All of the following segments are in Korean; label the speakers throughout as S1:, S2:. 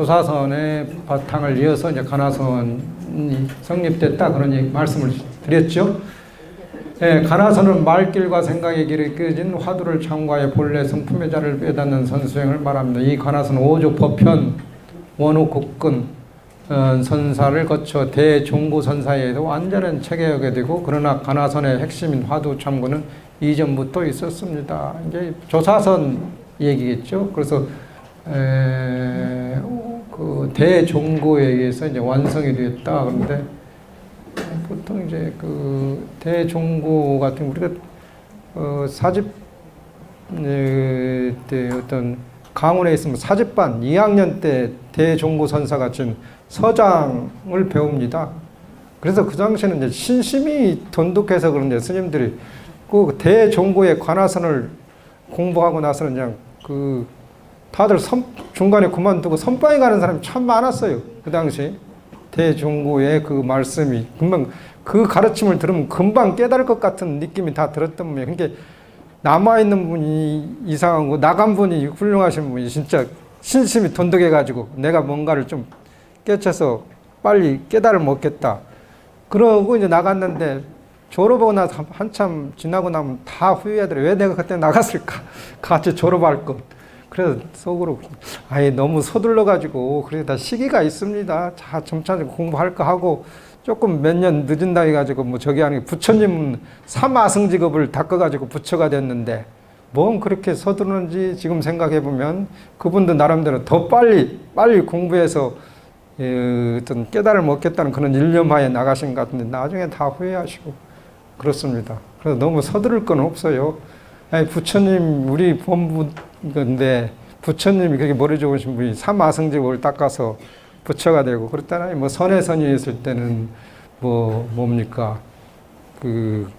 S1: 조사선의 바탕을 이어서 이제 가나선이 성립됐다 그런 말씀을 드렸죠. 예, 가나선은 말길과 생각의 길에 껴진 화두를 창과의 본래 성품의 자를 빼닫는 선수행을 말합니다. 이 가나선은 오조 법현 원후 국근 선사를 거쳐 대종고 선사에 의해서 완전한 체계하게 되고, 그러나 가나선의 핵심인 화두 참고는 이전부터 있었습니다. 이제 조사선 얘기겠죠. 그래서 그 대종고에 의해서 이제 완성이 되었다. 그런데 보통 이제 그 대종고 같은 우리가 사집 때 어떤 강원에 있으면 사집반 2학년 때 대종고 선사가 준 서장을 배웁니다. 그래서 그 당시에는 이제 신심이 돈독해서 그런데 스님들이 그 대종고의 관화선을 공부하고 나서는 그냥 그 다들 중간에 그만두고 선방에 가는 사람이 참 많았어요. 그 당시 대종고의 그 말씀이 금방 그 가르침을 들으면 금방 깨달을 것 같은 느낌이 다 들었던 분이에요. 그러니까 남아있는 분이 이상한 거, 나간 분이 훌륭하신 분이 진짜 신심이 돈독해가지고 내가 뭔가를 좀 깨쳐서 빨리 깨달을 먹겠다. 그러고 이제 나갔는데 졸업하고 나서 한참 지나고 나면 다 후회하더라고요. 왜 내가 그때 나갔을까? 같이 졸업할 것. 그래서 속으로 아예 너무 서둘러가지고 그래서 다 시기가 있습니다. 자, 점차 공부할 거 하고 조금 몇 년 늦은다 해가지고 뭐 저기 하는 게 부처님은 삼아승직업을 닦아가지고 부처가 됐는데 뭔 그렇게 서두르는지 지금 생각해보면 그분도 나름대로 더 빨리 공부해서 어떤 깨달을 먹겠다는 그런 일념하에 나가신 것 같은데 나중에 다 후회하시고 그렇습니다. 그래서 너무 서두를 건 없어요. 아니, 부처님 우리 본부인데 부처님이 그렇게 머리 좋으신 분이 삼아승직업을 닦아서 부처가 되고 그렇다나요. 뭐 선해선이 있을 때는 뭡니까 그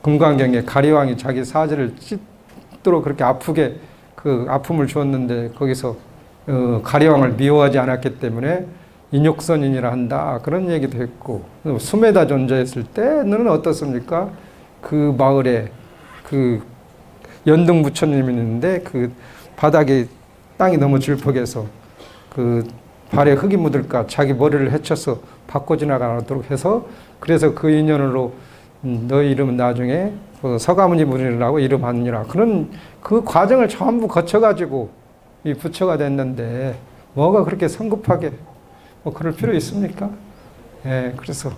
S1: 금강경에 가리왕이 자기 사지를 찢도록 그렇게 아프게 그 아픔을 주었는데 거기서 가리왕을 미워하지 않았기 때문에 인욕선인이라 한다 그런 얘기도 했고, 수메다 존재했을 때는 어떻습니까? 그 마을에 그 연등 부처님이 있는데 그 바닥에 땅이 너무 질퍽해서 그 발에 흙이 묻을까 자기 머리를 헤쳐서 바꿔 지나가도록 해서 그래서 그 인연으로 너희 이름은 나중에 서가모니 무리라고 이름하느니라 그런 그 과정을 전부 거쳐가지고 이 부처가 됐는데 뭐가 그렇게 성급하게 뭐 그럴 필요 있습니까? 예, 그래서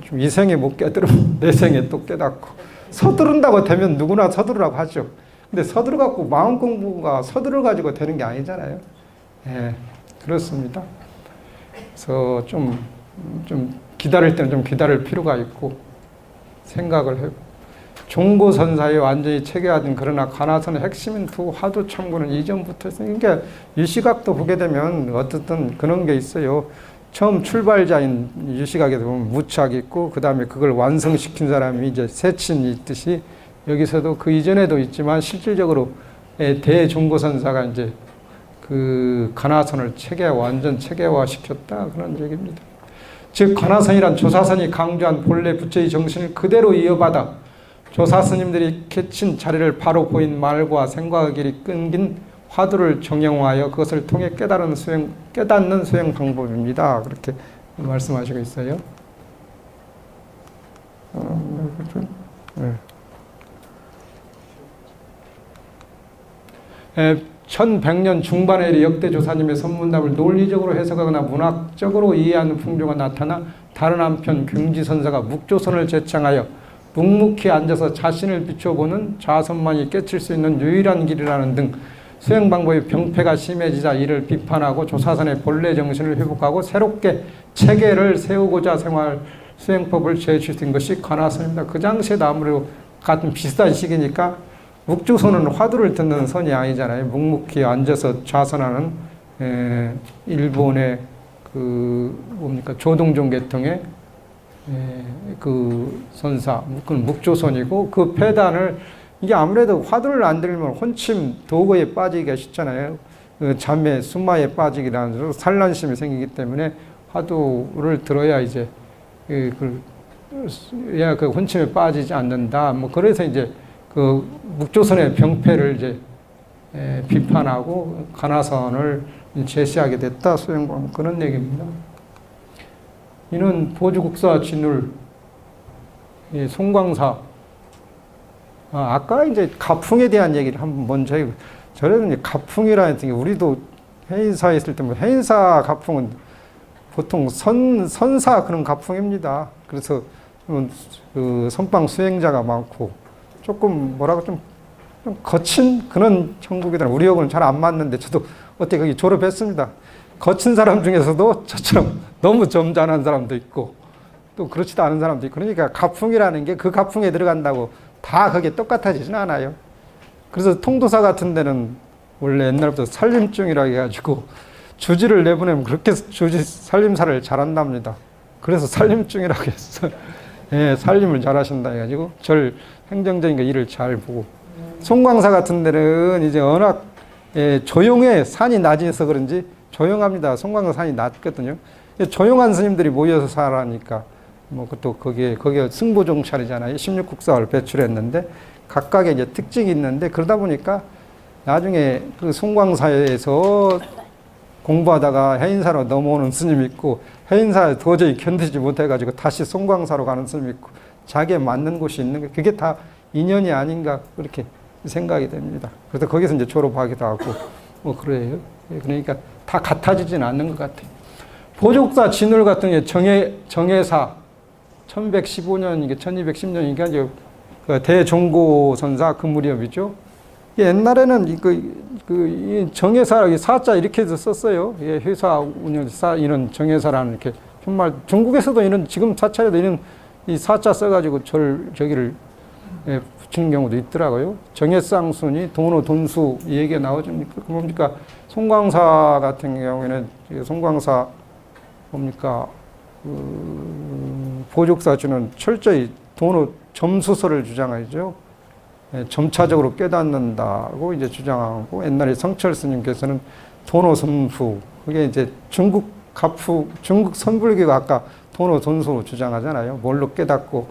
S1: 좀 이 생에 못 깨달으면 내 생에 또 깨닫고 서두른다고 되면 누구나 서두르라고 하죠. 근데 서두르갖고 마음 공부가 서두르가지고 되는 게 아니잖아요. 예, 그렇습니다. 그래서 좀 기다릴 때는 좀 기다릴 필요가 있고 생각을 해고 종고선사에 완전히 체계화된 그러나 가나선의 핵심인 두 화두 참고는 이전부터 있어요. 그러니까 유시각도 보게 되면 어떻든 그런 게 있어요. 처음 출발자인 유시각에 보면 무착이 있고 그 다음에 그걸 완성시킨 사람이 이제 세친이 있듯이 여기서도 그 이전에도 있지만 실질적으로 대종고선사가 이제 그 가나선을 완전 체계화 시켰다 그런 얘기입니다. 즉 가나선이란 조사선이 강조한 본래 부처의 정신을 그대로 이어받아 조사스님들이 캐친 자리를 바로 보인 말과 생각의 길이 끊긴 화두를 정형화하여 그것을 통해 깨닫는 수행 방법입니다. 그렇게 말씀하시고 있어요. 네. 1100년 중반에 이르 역대 조사님의 선문답을 논리적으로 해석하거나 문학적으로 이해하는 풍조가 나타나 다른 한편 경지선사가 묵조선을 제창하여 묵묵히 앉아서 자신을 비춰보는 자선만이 깨칠 수 있는 유일한 길이라는 등 수행 방법의 병폐가 심해지자 이를 비판하고 조사선의 본래 정신을 회복하고 새롭게 체계를 세우고자 생활 수행법을 제시된 것이 가나선입니다. 그 당시에도 아무래도 같은 비슷한 시기니까 묵조선은 화두를 듣는 선이 아니잖아요. 묵묵히 앉아서 좌선하는 일본의 그 뭡니까 조동종 계통의 그 선사, 그건 묵조선이고 그 폐단을 이게 아무래도 화두를 안 들으면 혼침 도거에 빠지기가 쉽잖아요. 그 잠에 순마에 빠지기라는 산란심이 생기기 때문에 화두를 들어야 이제 그 혼침에 빠지지 않는다. 뭐 그래서 이제 그 묵조선의 병폐를 이제 비판하고 가나선을 제시하게 됐다. 수행보는 그런 얘기입니다. 이는 보주국사 진울 송광사. 아까 이제 가풍에 대한 얘기를 한번 먼저 해요. 저는 이제 가풍이라는 게 우리도 해인사에 있을 때 뭐 해인사 가풍은 보통 선사 그런 가풍입니다. 그래서 그 선방 수행자가 많고 조금 뭐라고 좀 거친 그런 천국이다. 우리하고는 잘 안 맞는데 저도 어떻게 거기 졸업했습니다. 거친 사람 중에서도 저처럼 너무 점잖은 사람도 있고 또 그렇지도 않은 사람도 있고 그러니까 가풍이라는 게 그 가풍에 들어간다고 다 그게 똑같아지진 않아요. 그래서 통도사 같은 데는 원래 옛날부터 살림증이라 해가지고 주지를 내보내면 그렇게 주지 살림살을 잘한답니다. 그래서 살림증이라고 했어요. 예, 살림을 잘하신다 해가지고 절 행정적인 거 일을 잘 보고 송광사 같은 데는 이제 워낙 조용해. 산이 낮아서 그런지 조용합니다. 송광사 산이 낮거든요. 조용한 스님들이 모여서 살아니까 뭐 또 거기에 승보종찰이잖아요. 16국사를 배출했는데 각각의 이제 특징이 있는데 그러다 보니까 나중에 그 송광사에서 공부하다가 해인사로 넘어오는 스님이 있고 해인사에 도저히 견디지 못해가지고 다시 송광사로 가는 스님이 있고 자기에 맞는 곳이 있는 게 그게 다 인연이 아닌가 그렇게 생각이 됩니다. 그래서 거기서 이제 졸업하기도 하고 뭐 그래요. 그러니까 다 같아지진 않는 것 같아요. 보족사 진울 같은 게 정해사 1115년 이게 1210년이니까 이제 그 대종고선사 그 무렵이죠. 옛날에는 이 정해사 사자 이렇게 해서 썼어요. 예, 회사 운영사 이런 정해사라는 이렇게 정말 중국에서도 이런 지금 사찰에도 이런 이 사자 써가지고 저기를 붙이는 경우도 있더라고요. 정해쌍순이 도노 돈수 이 얘기가 나오죠. 뭡니까? 송광사 같은 경우에는 송광사 뭡니까? 보족사주는 철저히 도노 점수설을 주장하죠. 점차적으로 깨닫는다고 이제 주장하고 옛날에 성철 스님께서는 도노섬수 그게 이제 중국 선불교가 아까 도노돈수 주장하잖아요. 뭘로 깨닫고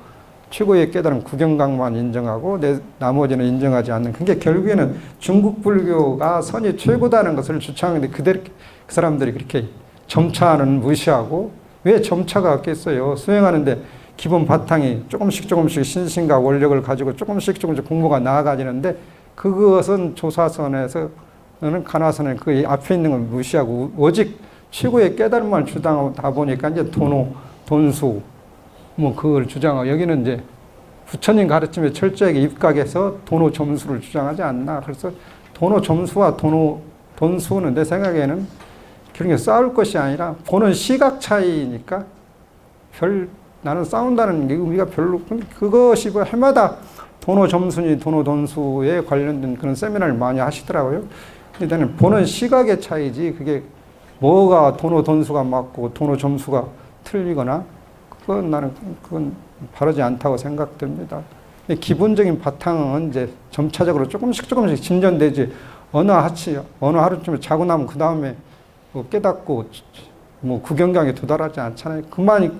S1: 최고의 깨달은 구경각만 인정하고 나머지는 인정하지 않는 그게 결국에는 중국 불교가 선이 최고다는 것을 주장하는데 그대로 그 사람들이 그렇게 점차는 무시하고 왜 점차가 없겠어요. 수행하는데 기본 바탕이 조금씩 신신과 원력을 가지고 조금씩 공부가 나아가지는데 그것은 조사선에서는 가나선에 그 앞에 있는 걸 무시하고 오직 최고의 깨달음만 주장하다 보니까 이제 돈수 뭐 그걸 주장하고 여기는 이제 부처님 가르침에 철저하게 입각해서 도노 점수를 주장하지 않나. 그래서 도노 점수와 돈수는 내 생각에는 그런 게 싸울 것이 아니라 보는 시각 차이니까 나는 싸운다는 게 의미가 별로 그것이 뭐 해마다 도노 점수니 도노 돈수에 관련된 그런 세미나를 많이 하시더라고요. 일단은 보는 시각의 차이지 그게 뭐가 도노 돈수가 맞고 도노 점수가 틀리거나 그건 바르지 않다고 생각됩니다. 기본적인 바탕은 이제 점차적으로 조금씩 진전되지 어느 하루쯤에 자고 나면 그 다음에 뭐 깨닫고 뭐 구경강에 도달하지 않잖아요. 그만이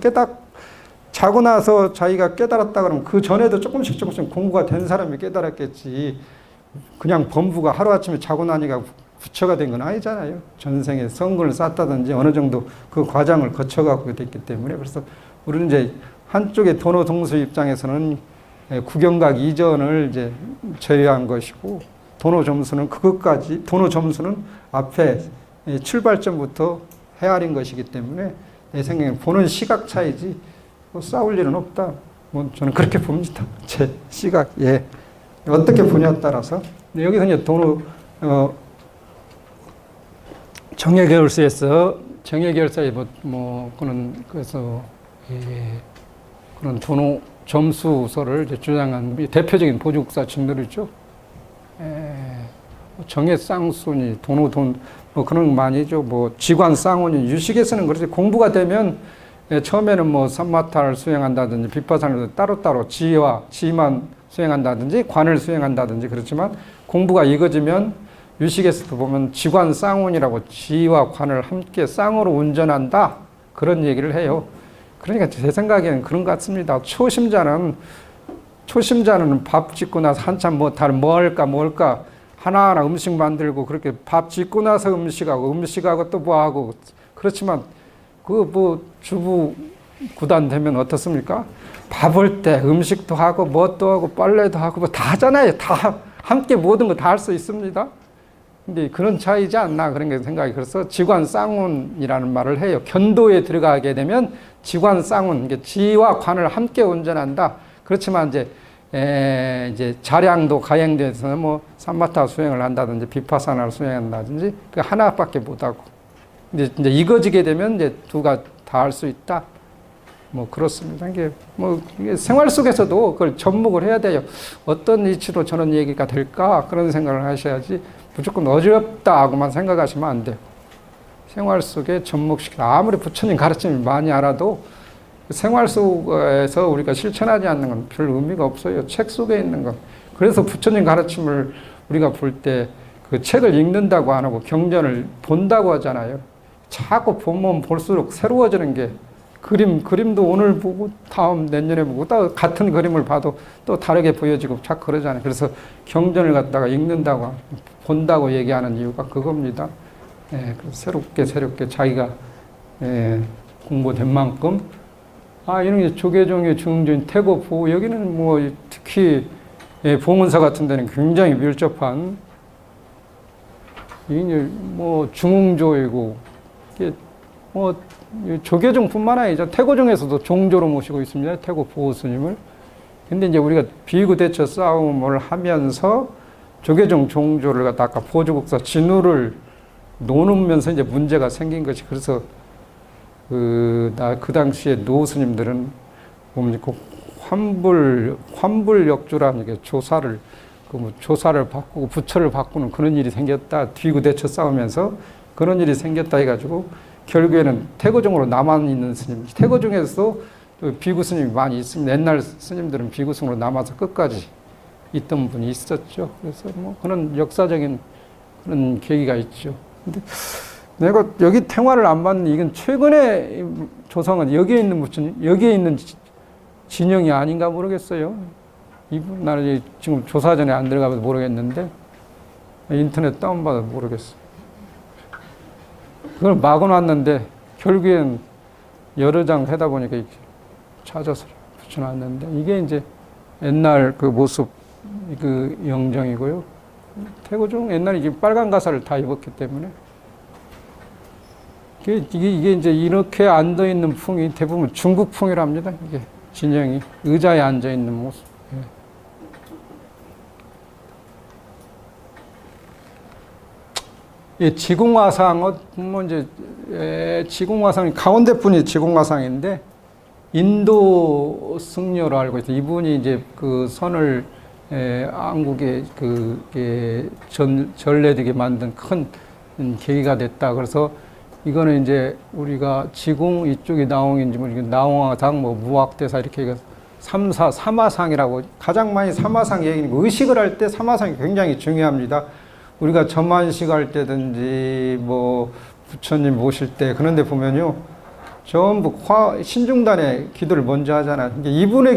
S1: 자고 나서 자기가 깨달았다 그러면 그 전에도 조금씩 공부가 된 사람이 깨달았겠지. 그냥 범부가 하루아침에 자고 나니까 부처가 된 건 아니잖아요. 전생에 성근을 쌓다든지 어느 정도 그 과정을 거쳐가고 됐기 때문에 그래서 우리는 이제 한쪽의 도노 동수 입장에서는 구경각 이전을 이제 제외한 것이고 도노 점수는 앞에 출발점부터 헤아린 것이기 때문에 내 생각에는 보는 시각 차이지 뭐 싸울 일은 없다. 뭐 저는 그렇게 봅니다. 제 시각 어떻게 보냐에 따라서 여기서 이제 정예결사에 그래서 그런 도노 점수설을 이제 주장한 대표적인 보주국사 진들이죠. 정예쌍순이 도노돈 뭐 그런 거 많이죠. 뭐 지관쌍운이 유식에서는 그렇지 공부가 되면 처음에는 뭐 삼마타를 수행한다든지 빗바산을 따로따로 지만 수행한다든지 관을 수행한다든지 그렇지만 공부가 익어지면 유식에서도 보면 지관쌍운이라고 지와 관을 함께 쌍으로 운전한다 그런 얘기를 해요. 그러니까 제 생각에는 그런 것 같습니다. 초심자는 밥 짓고 나서 한참 뭐 할까 하나하나 음식 만들고 그렇게 밥 짓고 나서 음식하고 또 뭐 하고 그렇지만 그 뭐 주부 구단 되면 어떻습니까? 밥을 때 음식도 하고 뭣도 하고 빨래도 하고 뭐 다 하잖아요. 다 함께 모든 거 다 할 수 있습니다. 근데 그런 차이지 않나 그런 게 생각이. 그래서 지관쌍운이라는 말을 해요. 견도에 들어가게 되면 지관쌍운, 지와 관을 함께 온전한다. 그렇지만 이제 자량도 가행돼서 뭐 삼마타 수행을 한다든지 비파사나를 수행한다든지 그 하나밖에 못하고 이제 이거지게 되면 이제 두가 다 할 수 있다. 뭐 그렇습니다. 이게 생활 속에서도 그걸 접목을 해야 돼요. 어떤 이치로 저런 얘기가 될까 그런 생각을 하셔야지 무조건 어렵다 하고만 생각하시면 안 돼요. 생활 속에 접목시키다. 아무리 부처님 가르침을 많이 알아도 생활 속에서 우리가 실천하지 않는 건 별 의미가 없어요. 책 속에 있는 건. 그래서 부처님 가르침을 우리가 볼 때 그 책을 읽는다고 안 하고 경전을 본다고 하잖아요. 자꾸 보면 볼수록 새로워지는 게 그림도 오늘 보고 다음 내년에 보고 또 같은 그림을 봐도 또 다르게 보여지고 자꾸 그러잖아요. 그래서 경전을 갖다가 읽는다고 본다고 얘기하는 이유가 그겁니다. 그래서 새롭게 자기가 공부된 만큼 이런 게 조계종의 중흥조인 태고보 여기는 뭐 특히 봉은사 같은 데는 굉장히 밀접한 이게 뭐 중흥조이고 이게 뭐 조계종뿐만 아니죠. 태고종에서도 종조로 모시고 있습니다. 태고 보호스님을. 근데 이제 우리가 비구 대처 싸움을 하면서 조계종 종조를 갖다 아까 보조국사 진우를 놓으면서 이제 문제가 생긴 것이. 그래서 그 당시에 노스님들은 보면 그 환불역주라는 게 조사를 바꾸고 부처를 바꾸는 그런 일이 생겼다. 비구 대처 싸우면서 그런 일이 생겼다 해가지고 결국에는 태고종으로 남아있는 스님, 태고 중에서도 비구 스님이 많이 있습니다. 옛날 스님들은 비구승으로 남아서 끝까지 있던 분이 있었죠. 그래서 뭐 그런 역사적인 그런 계기가 있죠. 근데 내가 여기 태화를 안 받는 이건 최근에 조상은 여기에 있는 진영이 아닌가 모르겠어요. 이분 나는 지금 조사전에 안 들어가봐서 모르겠는데 인터넷 다운받아서 모르겠어. 그걸 막아놨는데 결국엔 여러 장 하다 보니까 찾아서 붙여놨는데 이게 이제 옛날 그 모습 그 영정이고요. 태고종 옛날에 이게 빨간 가사를 다 입었기 때문에 이게 이제 이렇게 앉아 있는 풍이 대부분 중국풍이랍니다. 이게 진영이 의자에 앉아 있는 모습. 지공화상, 뭐 이제, 지공화상이 가운데 분이 지공화상인데, 인도 승려로 알고 있어요. 이분이 이제 그 선을, 한국에 전래되게 만든 큰 계기가 됐다. 그래서 이거는 이제 우리가 지공 이쪽이 나옹인지 모르겠는데, 나옹화상, 뭐 무학대사 이렇게 삼화상이라고 가장 많이 삼화상 얘기니까 의식을 할 때 삼화상이 굉장히 중요합니다. 우리가 점안식 할 때든지 뭐 부처님 모실 때 그런 데 보면요 전부 신중단의 기도를 먼저 하잖아요. 이분에게